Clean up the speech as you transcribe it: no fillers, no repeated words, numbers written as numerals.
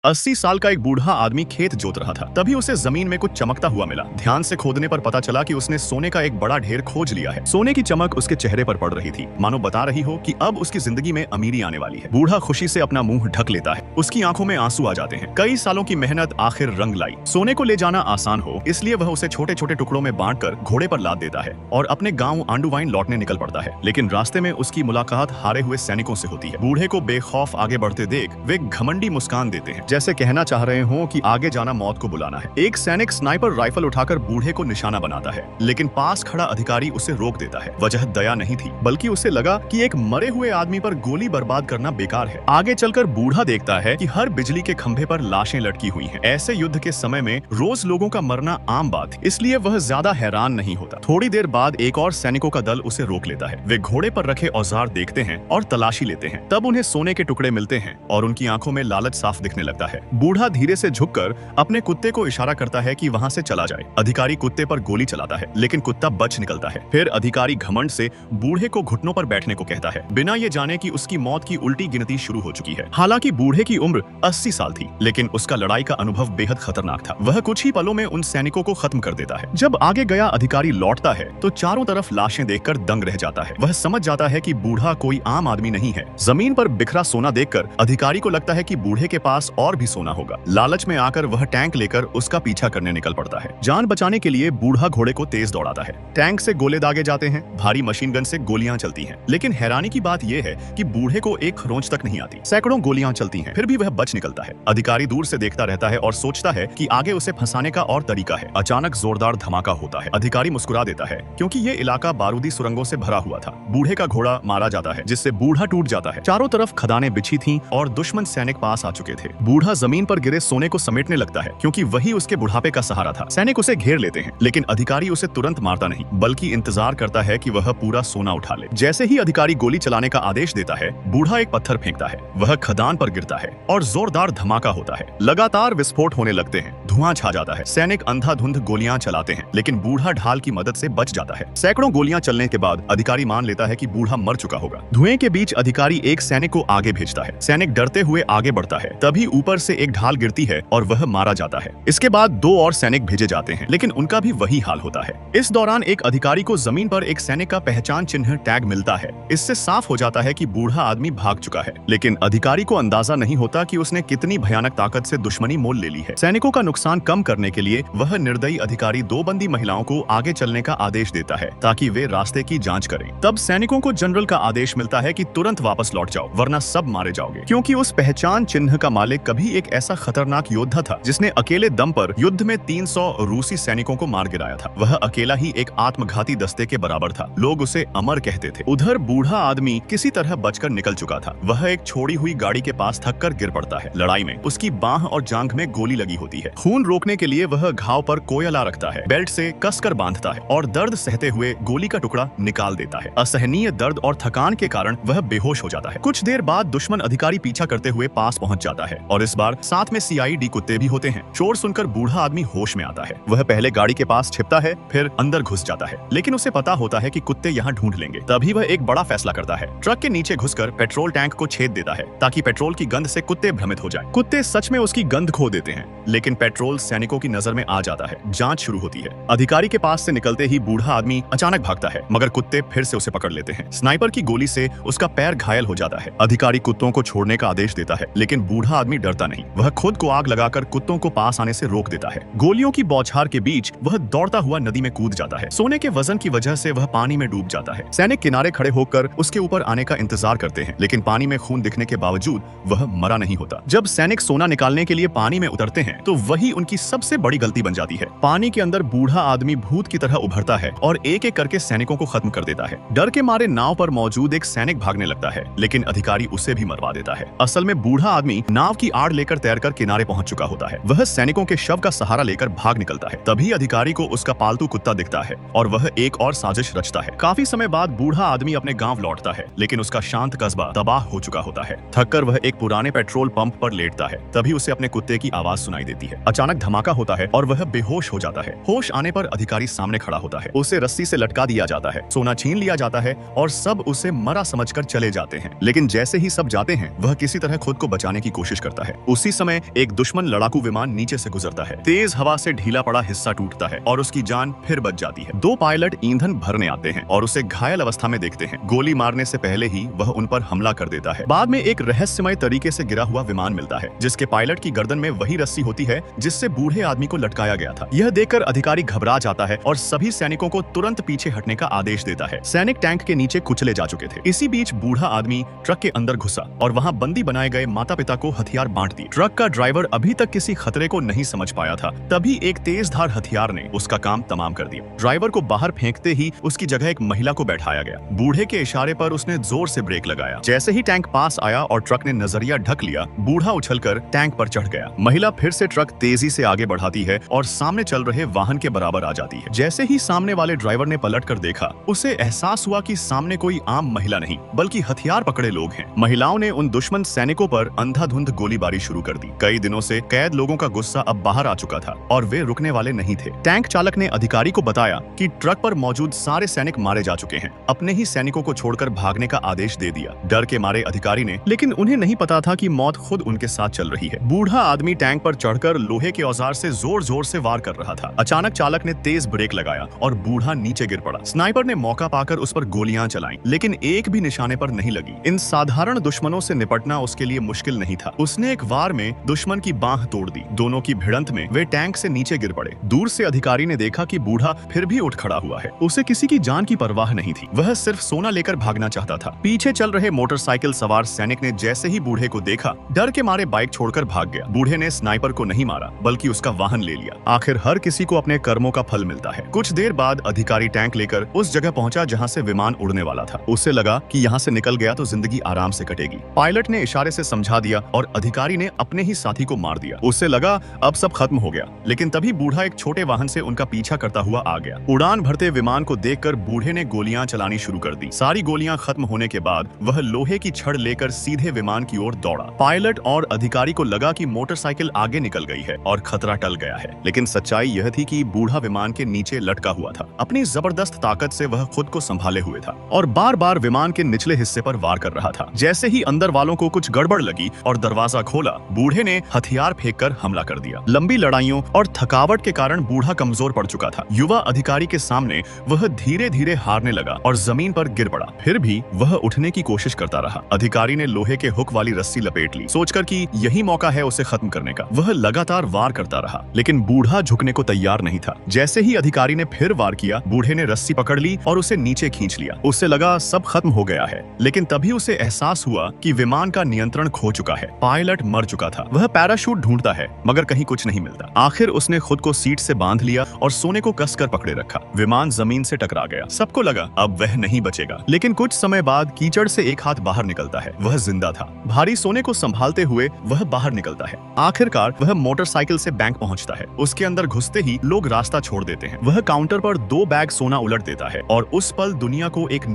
80 साल का एक बूढ़ा आदमी खेत जोत रहा था। तभी उसे जमीन में कुछ चमकता हुआ मिला। ध्यान से खोदने पर पता चला कि उसने सोने का एक बड़ा ढेर खोज लिया है। सोने की चमक उसके चेहरे पर पड़ रही थी, मानो बता रही हो कि अब उसकी जिंदगी में अमीरी आने वाली है। बूढ़ा खुशी से अपना मुंह ढक लेता है। उसकी आंखों में आंसू आ जाते हैं। कई सालों की मेहनत आखिर रंग लाई। सोने को ले जाना आसान हो, इसलिए वह उसे छोटे छोटे टुकड़ों में बांटकर घोड़े पर लाद देता है और अपने गाँव आंडुवाइन लौटने निकल पड़ता है। लेकिन रास्ते में उसकी मुलाकात हारे हुए सैनिकों से होती है। बूढ़े को बेखौफ आगे बढ़ते देख वे घमंडी मुस्कान देते हैं, जैसे कहना चाह रहे हो कि आगे जाना मौत को बुलाना है। एक सैनिक स्नाइपर राइफल उठाकर बूढ़े को निशाना बनाता है, लेकिन पास खड़ा अधिकारी उसे रोक देता है। वजह दया नहीं थी, बल्कि उसे लगा कि एक मरे हुए आदमी पर गोली बर्बाद करना बेकार है। आगे चलकर बूढ़ा देखता है कि हर बिजली के खंभे पर लाशें लटकी हुई हैं। ऐसे युद्ध के समय में रोज लोगों का मरना आम बात है, इसलिए वह ज्यादा हैरान नहीं होता। थोड़ी देर बाद एक और सैनिकों का दल उसे रोक लेता है। वे घोड़े पर रखे औजार देखते हैं और तलाशी लेते हैं। तब उन्हें सोने के टुकड़े मिलते हैं और उनकी आंखों में लालच साफ दिखने लगता है। बूढ़ा धीरे से झुककर अपने कुत्ते को इशारा करता है कि वहां से चला जाए। अधिकारी कुत्ते पर गोली चलाता है, लेकिन कुत्ता बच निकलता है। फिर अधिकारी घमंड से बूढ़े को घुटनों पर बैठने को कहता है, बिना ये जाने कि उसकी मौत की उल्टी गिनती शुरू हो चुकी है। हालांकि बूढ़े की उम्र 80 साल थी, लेकिन उसका लड़ाई का अनुभव बेहद खतरनाक था। वह कुछ ही पलों में उन सैनिकों को खत्म कर देता है। जब आगे गया अधिकारी लौटता है तो चारों तरफ लाशें देखकर दंग रह जाता है। वह समझ जाता है कि बूढ़ा कोई आम आदमी नहीं है। जमीन पर बिखरा सोना देखकर अधिकारी को लगता है कि बूढ़े के पास और भी सोना होगा। लालच में आकर वह टैंक लेकर उसका पीछा करने निकल पड़ता है। जान बचाने के लिए बूढ़ा घोड़े को तेज दौड़ाता है। टैंक से गोले दागे जाते हैं, भारी मशीन गन से गोलियां चलती हैं। लेकिन हैरानी की बात यह है कि बूढ़े को एक खरोंच तक नहीं आती। सैकड़ों गोलियां चलती हैं, फिर भी वह बच निकलता है। अधिकारी दूर से देखता रहता है और सोचता है कि आगे उसे फंसाने का और तरीका है। अचानक जोरदार धमाका होता है। अधिकारी मुस्कुरा देता है, क्योंकि ये इलाका बारूदी सुरंगों से भरा हुआ था। बूढ़े का घोड़ा मारा जाता है, जिससे बूढ़ा टूट जाता है। चारों तरफ खदानें बिछी थीं और दुश्मन सैनिक पास आ चुके थे। बूढ़ा जमीन पर गिरे सोने को समेटने लगता है, क्योंकि वही उसके बुढ़ापे का सहारा था। सैनिक उसे घेर लेते हैं, लेकिन अधिकारी उसे तुरंत मारता नहीं, बल्कि इंतजार करता है कि वह पूरा सोना उठा ले। जैसे ही अधिकारी गोली चलाने का आदेश देता है, बूढ़ा एक पत्थर फेंकता है। वह खदान पर गिरता है और जोरदार धमाका होता है। लगातार विस्फोट होने लगते हैं, धुआं छा जाता है। सैनिक अंधाधुंध गोलियां चलाते हैं, लेकिन बूढ़ा ढाल की मदद से बच जाता है। सैकड़ों गोलियां चलने के बाद अधिकारी मान लेता है कि बूढ़ा मर चुका होगा। धुएं के बीच अधिकारी एक सैनिक को आगे भेजता है। सैनिक डरते हुए आगे बढ़ता है। तभी ऊपर से एक ढाल गिरती है और वह मारा जाता है। इसके बाद दो और सैनिक भेजे जाते हैं, लेकिन उनका भी वही हाल होता है। इस दौरान एक अधिकारी को जमीन पर एक सैनिक का पहचान चिन्ह टैग मिलता है। इससे साफ हो जाता है कि बूढ़ा आदमी भाग चुका है, लेकिन अधिकारी को अंदाजा नहीं होता कि उसने कितनी भयानक ताकत से दुश्मनी मोल ले ली है। सैनिकों का नुकसान कम करने के लिए वह निर्दयी अधिकारी दो बंदी महिलाओं को आगे चलने का आदेश देता है, ताकि वे रास्ते की जांच करें। तब सैनिकों को जनरल का आदेश मिलता है कि तुरंत वापस लौट जाओ, वरना सब मारे जाओगे, क्योंकि उस पहचान चिन्ह का मालिक कभी एक ऐसा खतरनाक योद्धा था जिसने अकेले दम पर युद्ध में 300 रूसी सैनिकों को मार गिराया था। वह अकेला ही एक आत्मघाती दस्ते के बराबर था। लोग उसे अमर कहते थे। उधर बूढ़ा आदमी किसी तरह बचकर निकल चुका था। वह एक छोड़ी हुई गाड़ी के पास थककर गिर पड़ता है। लड़ाई में उसकी बाह और जांघ में गोली लगी होती है। खून रोकने के लिए वह घाव पर कोयला रखता है, बेल्ट से कसकर बांधता है और दर्द सहते हुए गोली का टुकड़ा निकाल देता है। असहनीय दर्द और थकान के कारण वह बेहोश हो जाता है। कुछ देर बाद दुश्मन अधिकारी पीछा करते हुए पास पहुंच जाता है और इस बार साथ में CID कुत्ते भी होते हैं। शोर सुनकर बूढ़ा आदमी होश में आता है। वह पहले गाड़ी के पास छिपता है, फिर अंदर घुस जाता है, लेकिन उसे पता होता है कि कुत्ते यहाँ ढूंढ लेंगे। तभी वह एक बड़ा फैसला करता है। ट्रक के नीचे घुसकर पेट्रोल टैंक को छेद देता है, ताकि पेट्रोल की गंध से कुत्ते भ्रमित हो जाएं। कुत्ते सच में उसकी गंध खो देते हैं, लेकिन पेट्रोल सैनिकों की नजर में आ जाता है। जांच शुरू होती है। अधिकारी के पास से निकलते ही बूढ़ा आदमी अचानक भागता है, मगर कुत्ते फिर से उसे पकड़ लेते हैं। स्नाइपर की गोली से उसका पैर घायल हो जाता है। अधिकारी कुत्तों को छोड़ने का आदेश देता है, लेकिन बूढ़ा आदमी डरता नहीं। वह खुद को आग लगाकर कुत्तों को पास आने से रोक देता है। गोलियों की बौछार के बीच वह दौड़ता हुआ नदी में कूद जाता है। सोने के वजन की वजह से वह पानी में डूब जाता है। सैनिक किनारे खड़े होकर उसके ऊपर आने का इंतजार करते हैं, लेकिन पानी में खून दिखने के बावजूद वह मरा नहीं होता। जब सैनिक सोना निकालने के लिए पानी में उतरते हैं, तो वही उनकी सबसे बड़ी गलती बन जाती है। पानी के अंदर बूढ़ा आदमी भूत की तरह उभरता है और एक एक करके सैनिकों को खत्म कर देता है। डर के मारे नाव पर मौजूद एक सैनिक भागने लगता है, लेकिन अधिकारी उसे भी मरवा देता है। असल में बूढ़ा आदमी नाव की आड़ लेकर तैरकर किनारे पहुंच चुका होता है। वह सैनिकों के शव का सहारा लेकर भाग निकलता है। तभी अधिकारी को उसका पालतू कुत्ता दिखता है और वह एक और साजिश रचता है। काफी समय बाद बूढ़ा आदमी अपने गांव लौटता है, लेकिन उसका शांत कस्बा तबाह हो चुका होता है। थककर वह एक पुराने पेट्रोल पंप पर लेटता है। तभी उसे अपने कुत्ते की आवाज सुनाई देती है। अचानक धमाका होता है और वह बेहोश हो जाता है। होश आने पर अधिकारी सामने खड़ा होता है। उसे रस्सी से लटका दिया जाता है, सोना छीन लिया जाता है और सब उसे मरा समझकर चले जाते हैं। लेकिन जैसे ही सब जाते हैं वह किसी तरह खुद को बचाने की कोशिश करता है। उसी समय एक दुश्मन लड़ाकू विमान नीचे से गुजरता है। तेज हवा से ढीला पड़ा हिस्सा टूटता है और उसकी जान फिर बच जाती है। दो पायलट ईंधन भरने आते हैं और उसे घायल अवस्था में देखते हैं। गोली मारने से पहले ही वह उन पर हमला कर देता है। बाद में एक रहस्यमय तरीके से गिरा हुआ विमान मिलता है जिसके पायलट की गर्दन में वही रस्सी होती है जिससे बूढ़े आदमी को लटकाया गया था। यह देखकर अधिकारी घबरा जाता है और सभी सैनिकों को तुरंत पीछे हटने का आदेश देता है। सैनिक टैंक के नीचे कुचले जा चुके थे। इसी बीच बूढ़ा आदमी ट्रक के अंदर घुसा और वहां बंदी बनाए गए माता पिता को हथियार बांट दिए। ट्रक का ड्राइवर अभी तक किसी खतरे को नहीं समझ पाया था, तभी एक तेजधार हथियार ने उसका काम तमाम कर दिया। ड्राइवर को बाहर फेंकते ही उसकी जगह एक महिला को बैठाया गया। बूढ़े के इशारे पर उसने जोर से ब्रेक लगाया। जैसे ही टैंक पास आया और ट्रक ने नजरिया ढक लिया, बूढ़ा उछलकर टैंक पर चढ़ गया। महिला फिर से ट्रक तेजी से आगे बढ़ाती है और सामने चल रहे वाहन के बराबर आ जाती है। जैसे ही सामने वाले ड्राइवर ने पलटकर देखा, उसे एहसास हुआ कि सामने कोई आम महिला नहीं बल्कि हथियार पकड़े लोग हैं। महिलाओं ने उन दुश्मन सैनिकों पर अंधाधुंध गोलीबारी शुरू कर दी। कई दिनों से कैद लोगों का गुस्सा अब बाहर आ चुका था और वे रुकने वाले नहीं थे। टैंक चालक ने अधिकारी को बताया कि ट्रक पर मौजूद सारे सैनिक मारे जा चुके हैं। अपने ही सैनिकों को छोड़कर भागने का आदेश दे दिया। डर के मारे अधिकारी ने, लेकिन उन्हें नहीं पता था कि मौत खुद उनके साथ चल रही है। बूढ़ा आदमी टैंक पर चढ़कर लोहे के औजार से जोर जोर से वार कर रहा था। अचानक चालक ने तेज ब्रेक लगाया और बूढ़ा नीचे गिर पड़ा। स्नाइपर ने मौका पाकर उस पर गोलियां चलाईं, लेकिन एक भी निशाने पर नहीं लगी। इन साधारण दुश्मनों से निपटना उसके लिए मुश्किल नहीं था। उसने एक वार में दुश्मन की बांह तोड़ दी। दोनों की भिड़ंत में वे टैंक से नीचे गिर पड़े। दूर से अधिकारी ने देखा कि बूढ़ा फिर भी उठ खड़ा हुआ है। उसे किसी की जान की परवाह नहीं थी। वह सिर्फ सोना लेकर भागना चाहता था। पीछे चल रहे मोटरसाइकिल सवार सैनिक ने जैसे ही बूढ़े को देखा, डर के मारे बाइक छोड़कर भाग गया। बूढ़े ने स्नाइपर को नहीं मारा बल्कि उसका वाहन ले लिया। आखिर हर किसी को अपने कर्मों का फल मिलता है। कुछ देर बाद अधिकारी टैंक लेकर उस जगह पहुंचा जहां से विमान उड़ने वाला था। उसे लगा कि यहां से निकल गया तो जिंदगी आराम से कटेगी। पायलट ने इशारे से समझा दिया और अधिकारी ने अपने ही साथी को मार दिया। उसे लगा अब सब खत्म हो गया, लेकिन तभी बूढ़ा एक छोटे वाहन से उनका पीछा करता हुआ आ गया। उड़ान भरते विमान को देखकर बूढ़े ने गोलियां चलानी शुरू कर दी। सारी गोलियां खत्म होने के बाद वह लोहे की छड़ लेकर सीधे विमान की ओर दौड़ा। पायलट और अधिकारी को लगा कि मोटरसाइकिल आगे निकल गई है और खतरा टल गया है, लेकिन सच्चाई यह थी कि बूढ़ा विमान के नीचे लटका हुआ था। अपनी जबरदस्त ताकत से वह खुद को संभाले हुए था और बार बार विमान के निचले हिस्से पर वार कर रहा था। जैसे ही अंदर वालों को कुछ गड़बड़ लगी और दरवाजा खोला, बूढ़े ने हथियार फेंककर हमला कर दिया। लंबी लड़ाइयों और थकावट के कारण बूढ़ा कमजोर पड़ चुका था। युवा अधिकारी के सामने वह धीरे धीरे हारने लगा और जमीन पर गिर पड़ा। फिर भी वह उठने की कोशिश करता रहा। अधिकारी ने लोहे के हुक वाली रस्सी लपेट ली, सोचकर कि यही मौका है उसे खत्म करने का। वह लगातार वार करता रहा, लेकिन बूढ़ा झुकने को तैयार नहीं था। जैसे ही अधिकारी ने फिर वार किया, बूढ़े ने रस्सी पकड़ ली और उसे नीचे खींच लिया। उसे लगा सब खत्म हो गया है, लेकिन तभी उसे एहसास हुआ कि विमान का नियंत्रण खो चुका है। पायलट मर चुका था। वह पैराशूट ढूंढता है मगर कहीं कुछ नहीं मिलता। आखिर उसने खुद को सीट से बांध लिया और सोने को कसकर पकड़े रखा। विमान जमीन से टकरा गया। सबको लगा अब वह नहीं बचेगा, लेकिन कुछ समय बाद कीचड़ से एक हाथ बाहर निकलता है। वह जिंदा था। भारी सोने को संभालते हुए वह बाहर निकलता है। आखिरकार वह मोटरसाइकिल से बैंक पहुंचता है। उसके अंदर घुसते ही लोग रास्ता छोड़ देते हैं। वह काउंटर पर 2 बैग सोना उलट देता है और उस पल दुनिया को एक